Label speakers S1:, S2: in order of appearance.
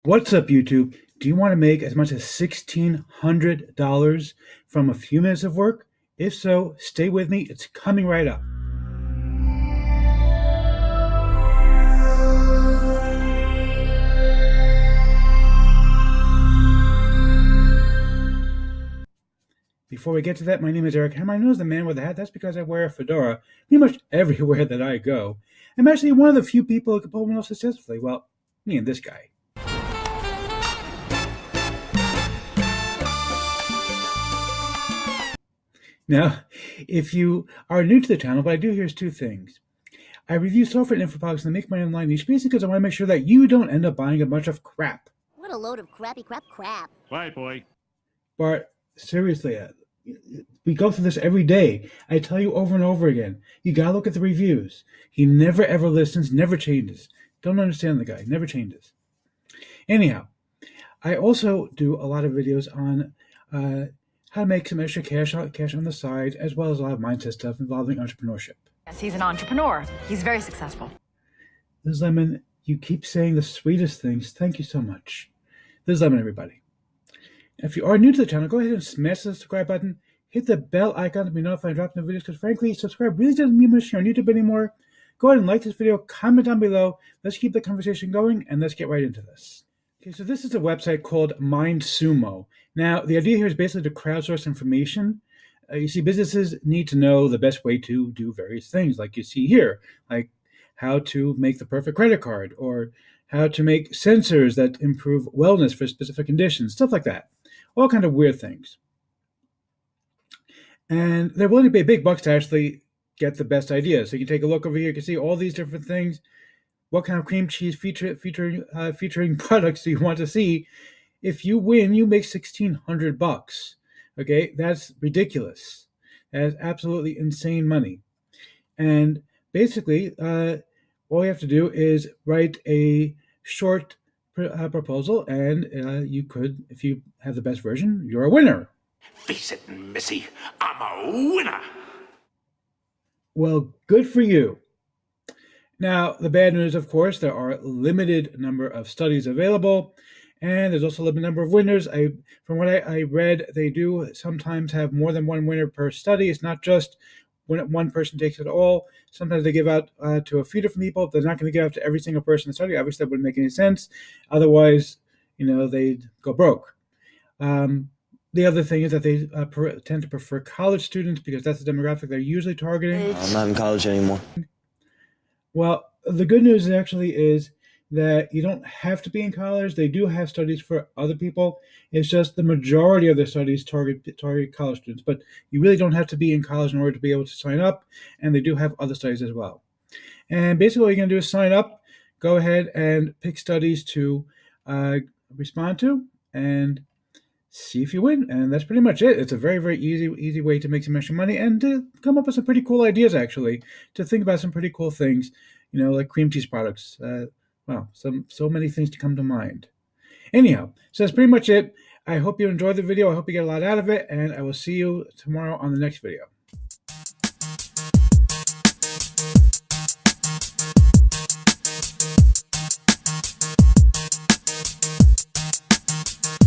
S1: What's up, YouTube? Do you want to make as much as $1,600 from a few minutes of work? If so, stay with me. It's coming right up. Before we get to that, my name is Eric Hammer. I know the man with the hat. That's because I wear a fedora pretty much everywhere that I go. I'm actually one of the few people who can pull one off successfully. Well, me and this guy. Now, if you are new to the channel, what I do here is two things. I review software and info products and I make my online niche basically because I want to make sure that you don't end up buying a bunch of crap.
S2: What a load of crappy crap.
S3: Right, boy.
S1: But seriously, we go through this every day. I tell you over and over again, you gotta look at the reviews. He never ever listens, never changes. Don't understand the guy, never changes. Anyhow, I also do a lot of videos on how to make some extra cash on the side, as well as a lot of mindset stuff involving entrepreneurship.
S4: Yes, he's an entrepreneur. He's very successful.
S1: Liz Lemon, you keep saying the sweetest things. Thank you so much. Liz Lemon, everybody. If you are new to the channel, go ahead and smash the subscribe button. Hit the bell icon to be notified when I drop new videos, because frankly, subscribe really doesn't mean much on YouTube anymore. Go ahead and like this video, comment down below. Let's keep the conversation going, and let's get right into this. Okay, so this is a website called MindSumo. Now, the idea here is basically to crowdsource information. You see, businesses need to know the best way to do various things, like you see here, like how to make the perfect credit card, or how to make sensors that improve wellness for specific conditions, stuff like that. All kind of weird things. And they're willing to pay big bucks to actually get the best ideas. So you can take a look over here. You can see all these different things. What kind of cream cheese featuring products do you want to see? If you win, you make $1,600. Okay, that's ridiculous. That is absolutely insane money. And basically, all you have to do is write a short proposal, and you could, if you have the best version, you're a winner.
S3: Face it, Missy, I'm a winner.
S1: Well, good for you. Now, the bad news, of course, there are a limited number of studies available, and there's also a limited number of winners. From what I read, they do sometimes have more than one winner per study. It's not just when one person takes it all. Sometimes they give out to a few different people. They're not going to give out to every single person in the study. Obviously, that wouldn't make any sense. Otherwise, they'd go broke. The other thing is that they tend to prefer college students because that's the demographic they're usually targeting.
S5: I'm not in college anymore.
S1: Well, the good news actually is that you don't have to be in college. They do have studies for other people. It's just the majority of their studies target college students, but you really don't have to be in college in order to be able to sign up, and they do have other studies as well. And basically what you're going to do is sign up, go ahead and pick studies to respond to, and see if you win. And that's pretty much it. It's a very, very easy way to make some extra money and to come up with some pretty cool ideas, actually, to think about some pretty cool things, like cream cheese products. Wow, so many things to come to mind. Anyhow, so that's pretty much it. I hope you enjoyed the video. I hope you get a lot out of it, and I will see you tomorrow on the next video.